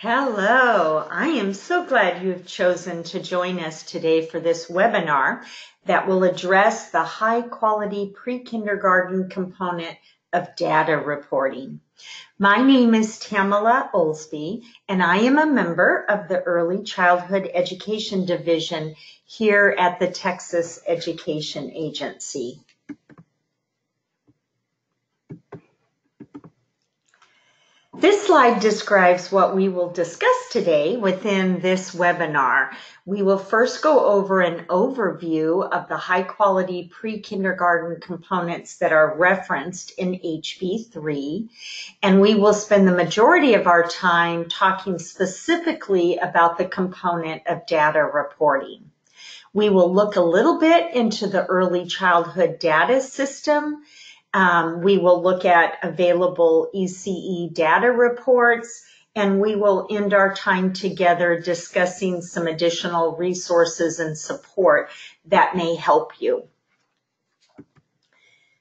Hello, I am so glad you have chosen to join us today for this webinar that will address the high-quality pre-kindergarten component of data reporting. My name is Tamala Olsby, and I am a member of the Early Childhood Education Division here at the Texas Education Agency. This slide describes what we will discuss today within this webinar. We will first go over an overview of the high-quality pre-kindergarten components that are referenced in HB3, and we will spend the majority of our time talking specifically about the component of data reporting. We will look a little bit into the early childhood data system. We will look at available ECE data reports, and we will end our time together discussing some additional resources and support that may help you.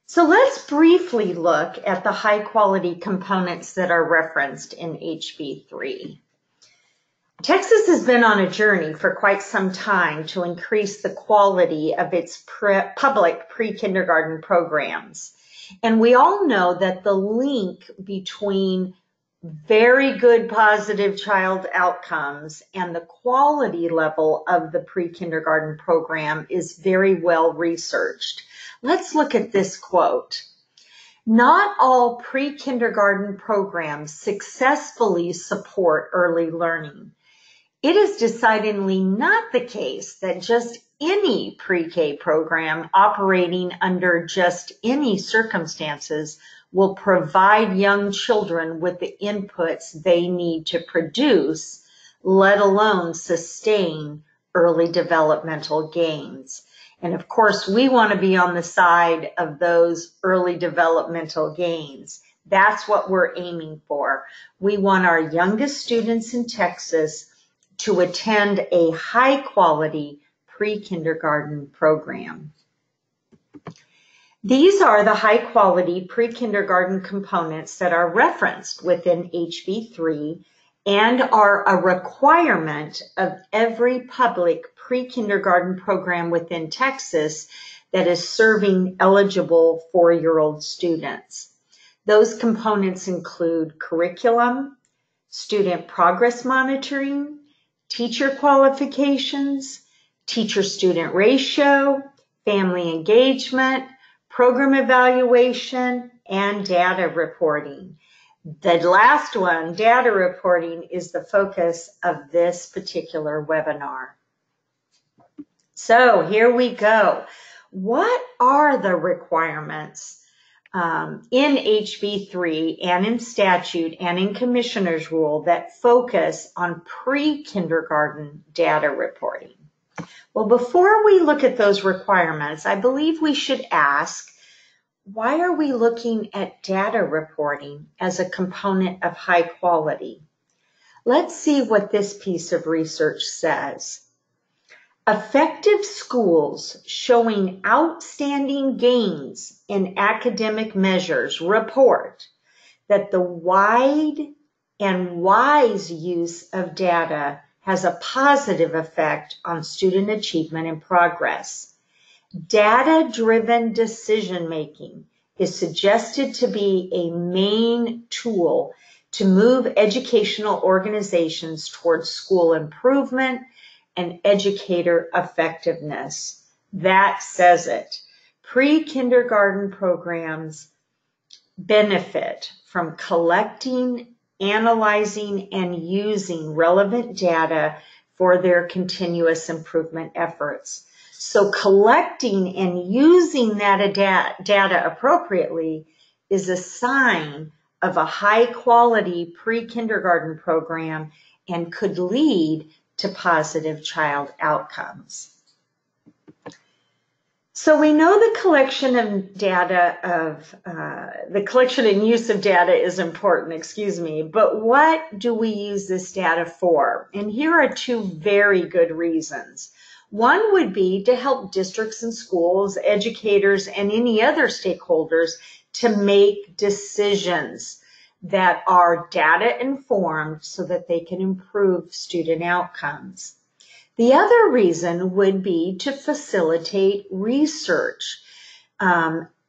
So let's briefly look at the high-quality components that are referenced in HB3. Texas has been on a journey for quite some time to increase the quality of its public pre-kindergarten programs. And we all know that the link between very good positive child outcomes and the quality level of the pre-kindergarten program is very well researched. Let's look at this quote. Not all pre-kindergarten programs successfully support early learning. It is decidedly not the case that just any pre-K program operating under just any circumstances will provide young children with the inputs they need to produce, let alone sustain early developmental gains. And of course, we want to be on the side of those early developmental gains. That's what we're aiming for. We want our youngest students in Texas to attend a high-quality pre-kindergarten program. These are the high-quality pre-kindergarten components that are referenced within HB3 and are a requirement of every public pre-kindergarten program within Texas that is serving eligible 4-year-old students. Those components include curriculum, student progress monitoring, teacher qualifications, teacher-student ratio, family engagement, program evaluation, and data reporting. The last one, data reporting, is the focus of this particular webinar. So here we go. What are the requirements in HB3 and in statute and in Commissioner's Rule that focus on pre-kindergarten data reporting? Well, before we look at those requirements, I believe we should ask, why are we looking at data reporting as a component of high quality? Let's see what this piece of research says. Effective schools showing outstanding gains in academic measures report that the wide and wise use of data has a positive effect on student achievement and progress. Data-driven decision-making is suggested to be a main tool to move educational organizations towards school improvement and educator effectiveness. That says it. Pre-kindergarten programs benefit from collecting, analyzing, and using relevant data for their continuous improvement efforts. So collecting and using that data appropriately is a sign of a high-quality pre-kindergarten program and could lead to positive child outcomes. So we know the collection and use of data is important, but what do we use this data for? And here are two very good reasons. One would be to help districts and schools, educators, and any other stakeholders to make decisions that are data informed so that they can improve student outcomes. The other reason would be to facilitate research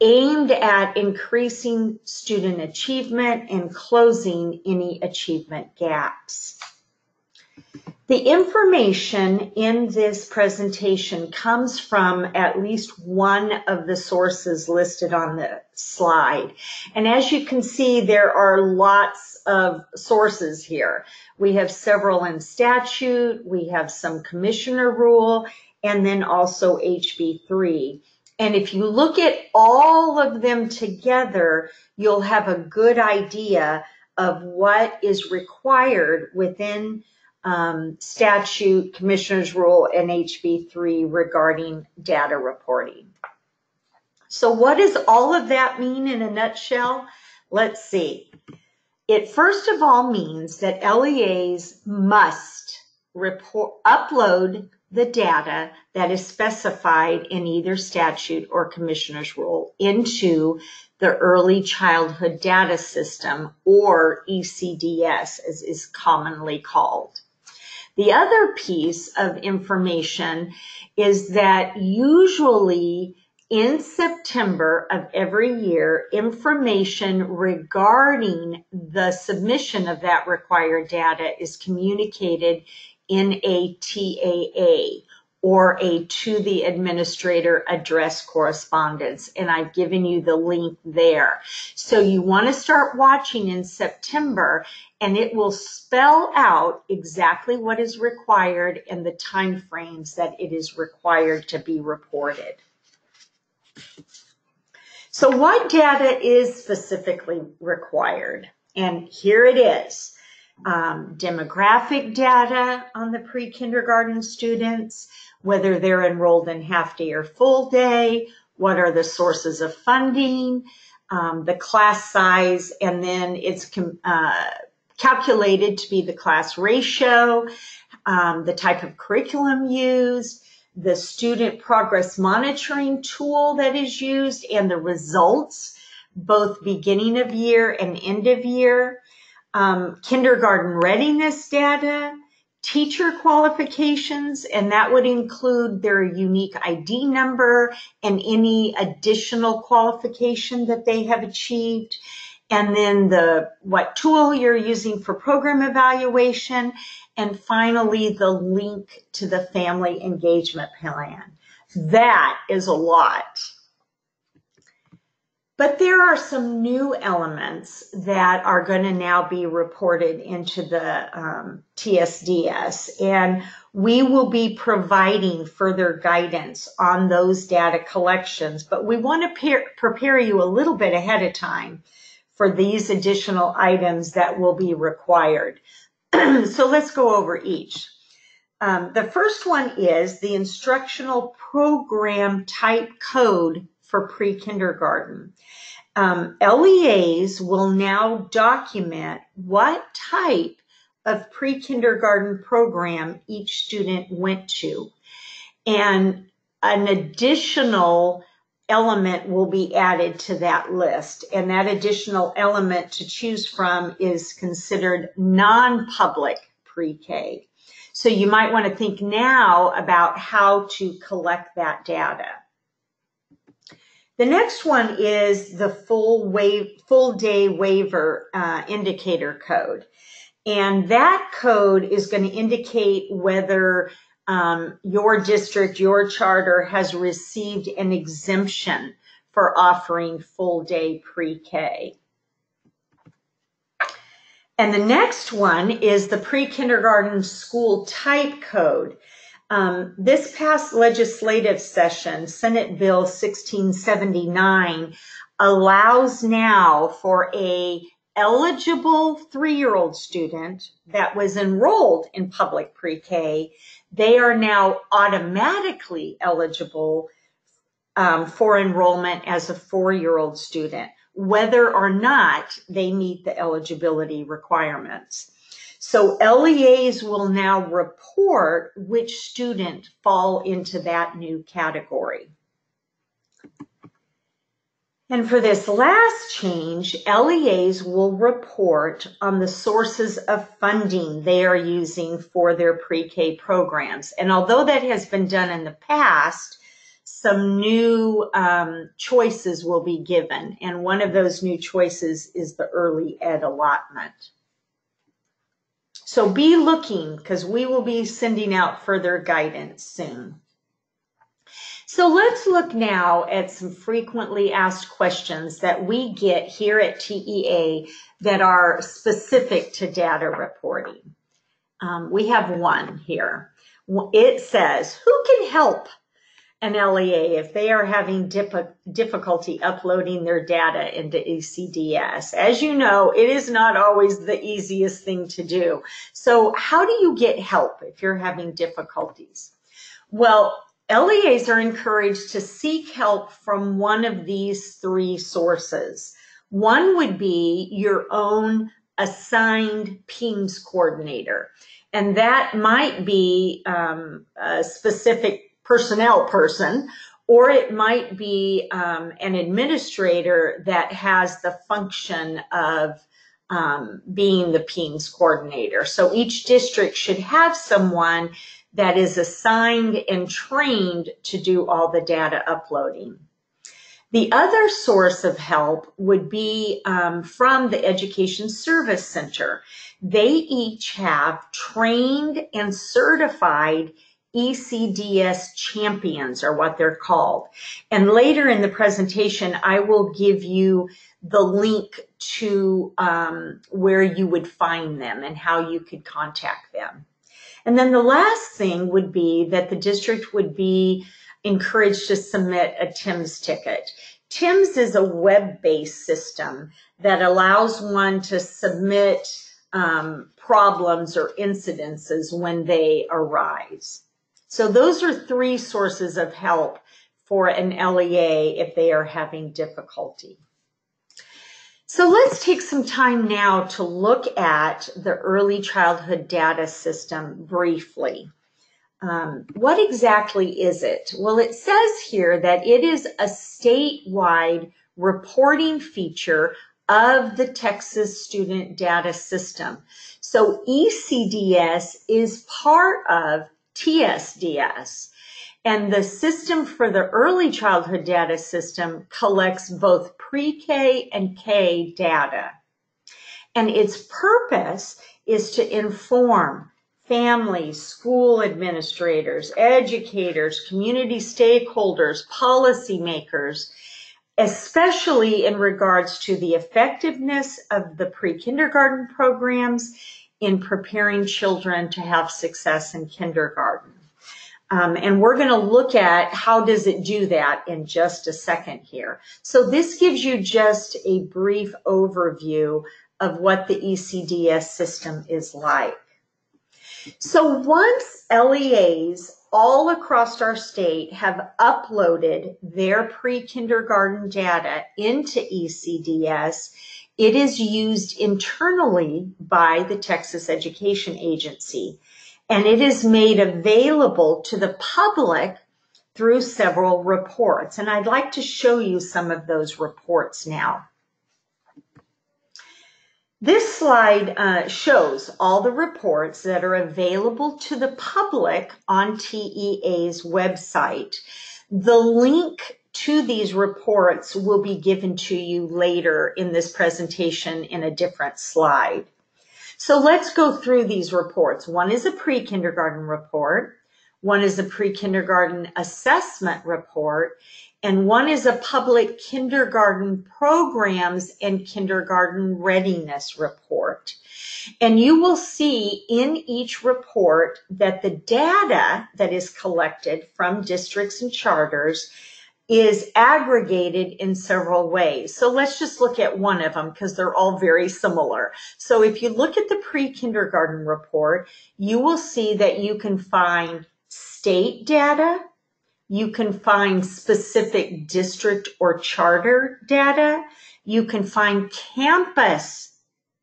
aimed at increasing student achievement and closing any achievement gaps. The information in this presentation comes from at least one of the sources listed on the slide. And as you can see, there are lots of sources here. We have several in statute, we have some commissioner rule, and then also HB3. And if you look at all of them together, you'll have a good idea of what is required within statute, commissioner's rule, and HB3 regarding data reporting. So what does all of that mean in a nutshell? Let's see. It first of all means that LEAs must upload the data that is specified in either statute or commissioner's rule into the Early Childhood Data System, or ECDS, as is commonly called. The other piece of information is that usually in September of every year, information regarding the submission of that required data is communicated in a TAA, or a to the administrator address correspondence. And I've given you the link there. So you want to start watching in September, and it will spell out exactly what is required and the time frames that it is required to be reported. So what data is specifically required? And here it is. Demographic data on the pre-kindergarten students, whether they're enrolled in half day or full day, what are the sources of funding, the class size, and then it's calculated to be the class ratio, the type of curriculum used, the student progress monitoring tool that is used, and the results, both beginning of year and end of year, kindergarten readiness data, teacher qualifications, and that would include their unique ID number and any additional qualification that they have achieved, and then what tool you're using for program evaluation, and finally the link to the family engagement plan. That is a lot. But there are some new elements that are going to now be reported into the TSDS, and we will be providing further guidance on those data collections. But we want to prepare you a little bit ahead of time for these additional items that will be required. So let's go over each. The first one is the instructional program type code for pre-kindergarten. LEAs will now document what type of pre-kindergarten program each student went to. And an additional element will be added to that list. And that additional element to choose from is considered non-public pre-K. So you might want to think now about how to collect that data. The next one is the full day waiver indicator code. And that code is going to indicate whether your district, your charter has received an exemption for offering full day pre-K. And the next one is the pre-kindergarten school type code. This past legislative session, Senate Bill 1679, allows now for a eligible 3-year-old student that was enrolled in public pre-K. They are now automatically eligible for enrollment as a 4-year-old student, whether or not they meet the eligibility requirements. So LEAs will now report which student fall into that new category. And for this last change, LEAs will report on the sources of funding they are using for their pre-K programs. And although that has been done in the past, some new choices will be given. And one of those new choices is the early ed allotment. So be looking, because we will be sending out further guidance soon. So let's look now at some frequently asked questions that we get here at TEA that are specific to data reporting. We have one here. It says, who can help an LEA if they are having difficulty uploading their data into ECDS? As you know, it is not always the easiest thing to do. So how do you get help if you're having difficulties? Well, LEAs are encouraged to seek help from one of these three sources. One would be your own assigned PEIMS coordinator, and that might be a specific personnel person, or it might be an administrator that has the function of being the PEIMS coordinator. So each district should have someone that is assigned and trained to do all the data uploading. The other source of help would be from the Education Service Center. They each have trained and certified ECDS champions, are what they're called. And later in the presentation, I will give you the link to where you would find them and how you could contact them. And then the last thing would be that the district would be encouraged to submit a TIMS ticket. TIMS is a web-based system that allows one to submit problems or incidences when they arise. So those are three sources of help for an LEA if they are having difficulty. So let's take some time now to look at the early childhood data system briefly. What exactly is it? Well, it says here that it is a statewide reporting feature of the Texas Student Data System. So ECDS is part of TSDS. And the system for the early childhood data system collects both pre-K and K data. And its purpose is to inform families, school administrators, educators, community stakeholders, policymakers, especially in regards to the effectiveness of the pre-kindergarten programs in preparing children to have success in kindergarten. And we're going to look at how does it do that in just a second here. So this gives you just a brief overview of what the ECDS system is like. So once LEAs all across our state have uploaded their pre-kindergarten data into ECDS, it is used internally by the Texas Education Agency. And it is made available to the public through several reports. And I'd like to show you some of those reports now. This slide shows all the reports that are available to the public on TEA's website. The link to these reports will be given to you later in this presentation in a different slide. So let's go through these reports. One is a pre-kindergarten report, one is a pre-kindergarten assessment report, and one is a public kindergarten programs and kindergarten readiness report. And you will see in each report that the data that is collected from districts and charters is aggregated in several ways. So let's just look at one of them because they're all very similar. So if you look at the pre-kindergarten report, you will see that you can find state data, you can find specific district or charter data, you can find campus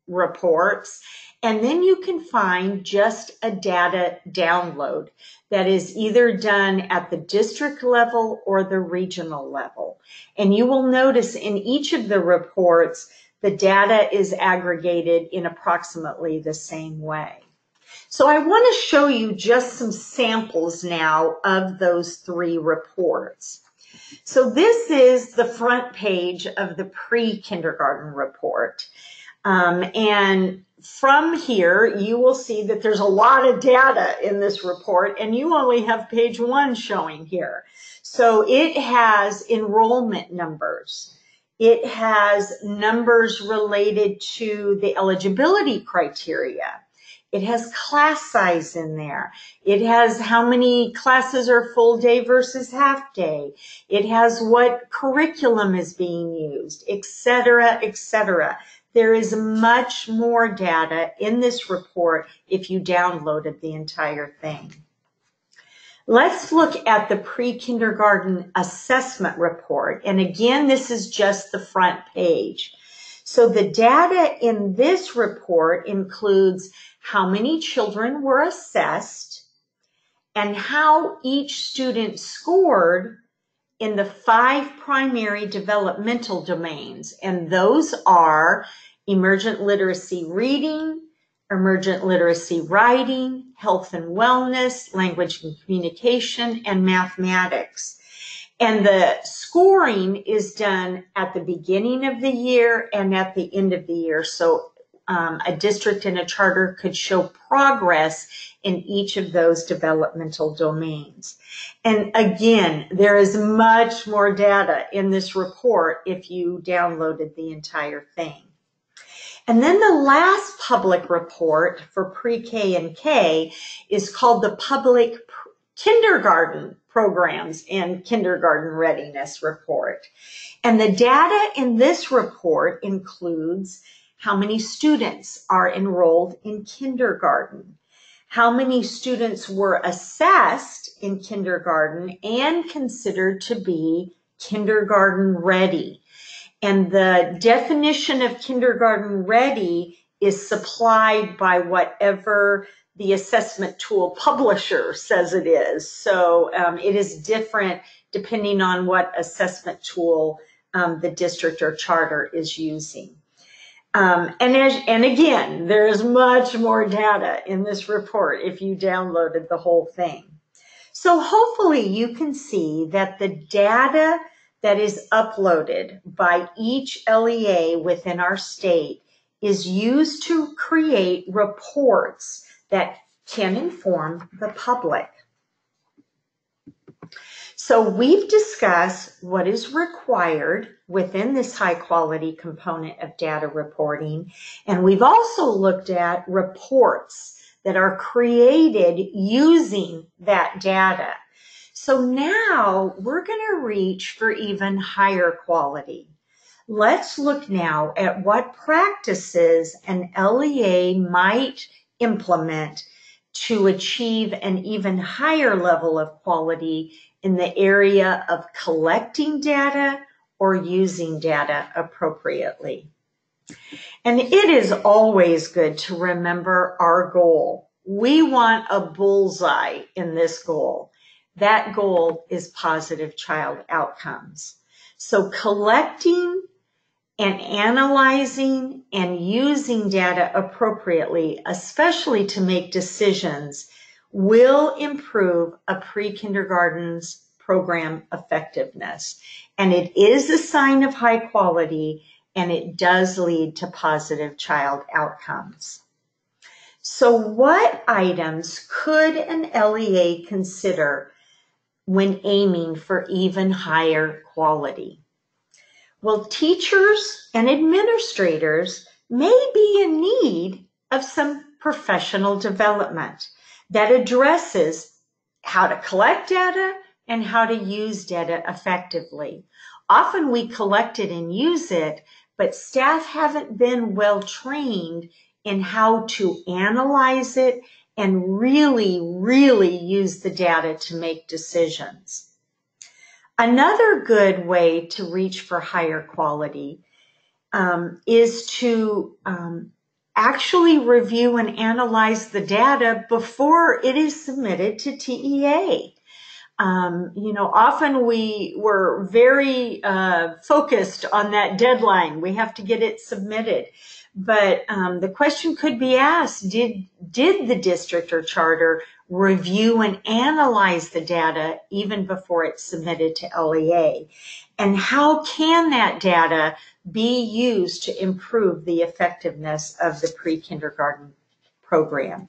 reports, And then you can find just a data download that is either done at the district level or the regional level. And you will notice in each of the reports, the data is aggregated in approximately the same way. So I want to show you just some samples now of those 3 reports. So this is the front page of the pre-kindergarten report. And from here, you will see that there's a lot of data in this report, and you only have page 1 showing here. So it has enrollment numbers. It has numbers related to the eligibility criteria. It has class size in there. It has how many classes are full day versus half day. It has what curriculum is being used, etc., etc. There is much more data in this report if you downloaded the entire thing. Let's look at the pre-kindergarten assessment report. And again, this is just the front page. So the data in this report includes how many children were assessed and how each student scored in the 5 primary developmental domains. And those are emergent literacy reading, emergent literacy writing, health and wellness, language and communication, and mathematics. And the scoring is done at the beginning of the year and at the end of the year. So a district and a charter could show progress in each of those developmental domains. And again, there is much more data in this report if you downloaded the entire thing. And then the last public report for pre-K and K is called the Public Kindergarten Programs and Kindergarten Readiness Report. And the data in this report includes how many students are enrolled in kindergarten, how many students were assessed in kindergarten and considered to be kindergarten ready. And the definition of kindergarten ready is supplied by whatever the assessment tool publisher says it is. So it is different depending on what assessment tool the district or charter is using. And again, there is much more data in this report if you downloaded the whole thing. So hopefully you can see that the data that is uploaded by each LEA within our state is used to create reports that can inform the public. So we've discussed what is required within this high quality component of data reporting, and we've also looked at reports that are created using that data. So now we're going to reach for even higher quality. Let's look now at what practices an LEA might implement to achieve an even higher level of quality in the area of collecting data or using data appropriately. And it is always good to remember our goal. We want a bullseye in this goal. That goal is positive child outcomes. So collecting and analyzing and using data appropriately, especially to make decisions, will improve a pre-kindergarten's program effectiveness. And it is a sign of high quality, and it does lead to positive child outcomes. So what items could an LEA consider when aiming for even higher quality? Well, teachers and administrators may be in need of some professional development that addresses how to collect data and how to use data effectively. Often we collect it and use it, but staff haven't been well trained in how to analyze it and really use the data to make decisions. Another good way to reach for higher quality is to actually review and analyze the data before it is submitted to TEA. Often we were very focused on that deadline. We have to get it submitted. But the question could be asked, did the district or charter review and analyze the data even before it's submitted to LEA? And how can that data be used to improve the effectiveness of the pre-kindergarten program?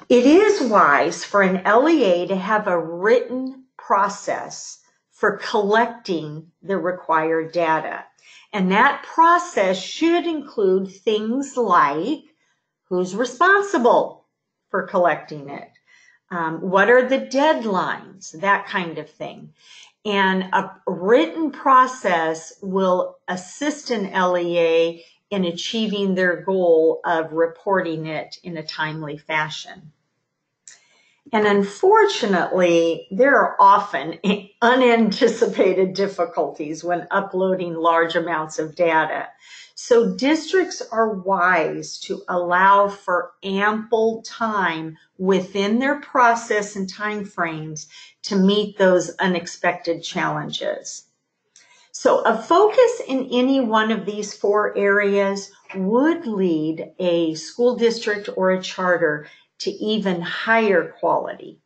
It is wise for an LEA to have a written process for collecting the required data. And that process should include things like who's responsible for collecting it, what are the deadlines, that kind of thing. And a written process will assist an LEA in achieving their goal of reporting it in a timely fashion. And unfortunately, there are often unanticipated difficulties when uploading large amounts of data. So districts are wise to allow for ample time within their process and timeframes to meet those unexpected challenges. So a focus in any one of these 4 areas would lead a school district or a charter to even higher quality.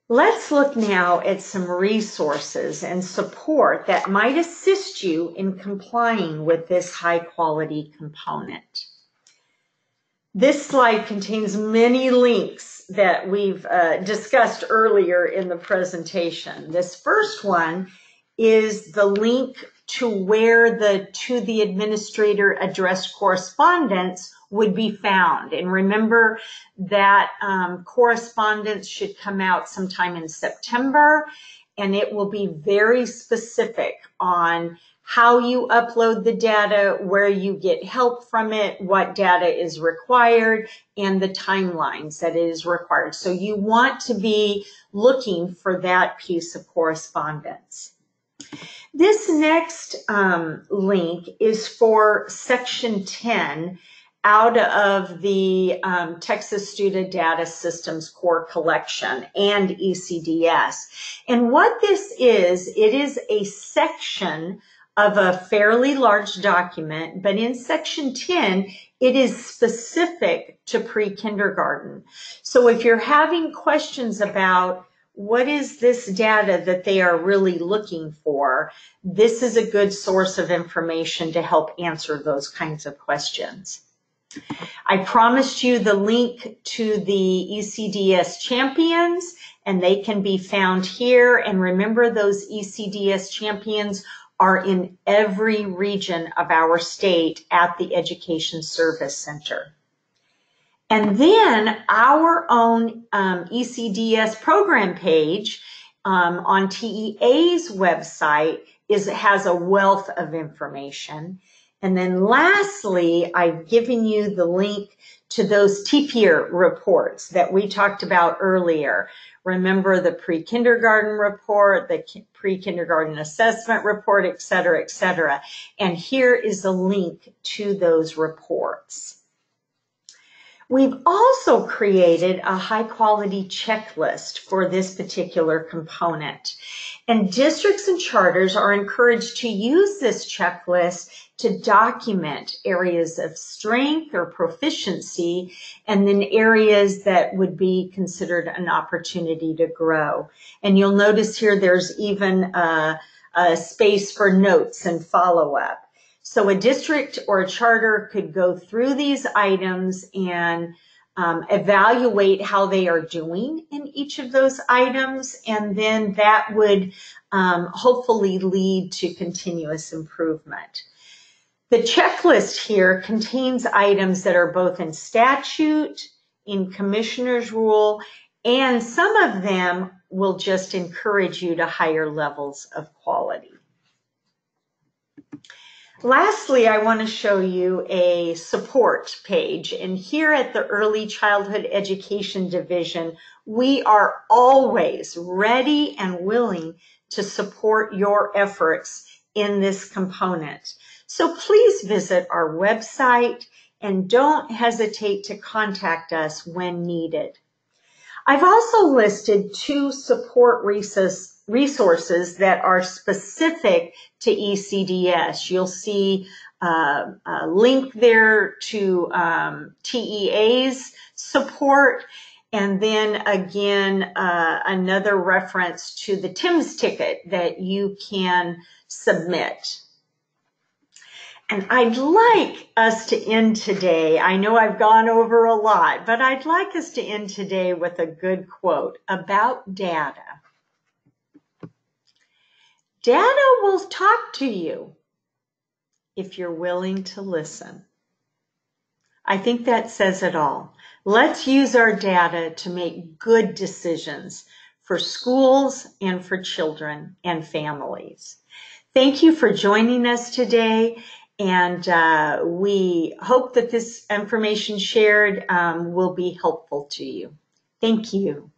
Let's look now at some resources and support that might assist you in complying with this high quality component. This slide contains many links that we've discussed earlier in the presentation. This first one is the link to where the to the administrator addressed correspondence would be found. And remember that correspondence should come out sometime in September, and it will be very specific on how you upload the data, where you get help from it, what data is required, and the timelines that it is required. So you want to be looking for that piece of correspondence. This next link is for Section 10 out of the Texas Student Data Systems Core Collection and ECDS. And what this is, it is a section of a fairly large document, but in Section 10, it is specific to pre-kindergarten. So if you're having questions about what is this data that they are really looking for, this is a good source of information to help answer those kinds of questions. I promised you the link to the ECDS champions, and they can be found here. And remember, those ECDS champions are in every region of our state at the Education Service Center. And then our own ECDS program page on TEA's website has a wealth of information. And then lastly, I've given you the link to those TPEIR reports that we talked about earlier. Remember the pre-kindergarten report, the pre-kindergarten assessment report, et cetera, et cetera. And here is a link to those reports. We've also created a high-quality checklist for this particular component. And districts and charters are encouraged to use this checklist to document areas of strength or proficiency, and then areas that would be considered an opportunity to grow. And you'll notice here there's even a space for notes and follow-up. So a district or a charter could go through these items and evaluate how they are doing in each of those items, and then that would hopefully lead to continuous improvement. The checklist here contains items that are both in statute, in commissioner's rule, and some of them will just encourage you to higher levels of quality. Lastly, I want to show you a support page. And here at the Early Childhood Education Division, we are always ready and willing to support your efforts in this component. So please visit our website and don't hesitate to contact us when needed. I've also listed 2 support resources that are specific to ECDS. You'll see a link there to TEA's support, and then again another reference to the TIMS ticket that you can submit. And I'd like us to end today. I know I've gone over a lot, but I'd like us to end today with a good quote about data. Data will talk to you if you're willing to listen. I think that says it all. Let's use our data to make good decisions for schools and for children and families. Thank you for joining us today. And we hope that this information shared will be helpful to you. Thank you.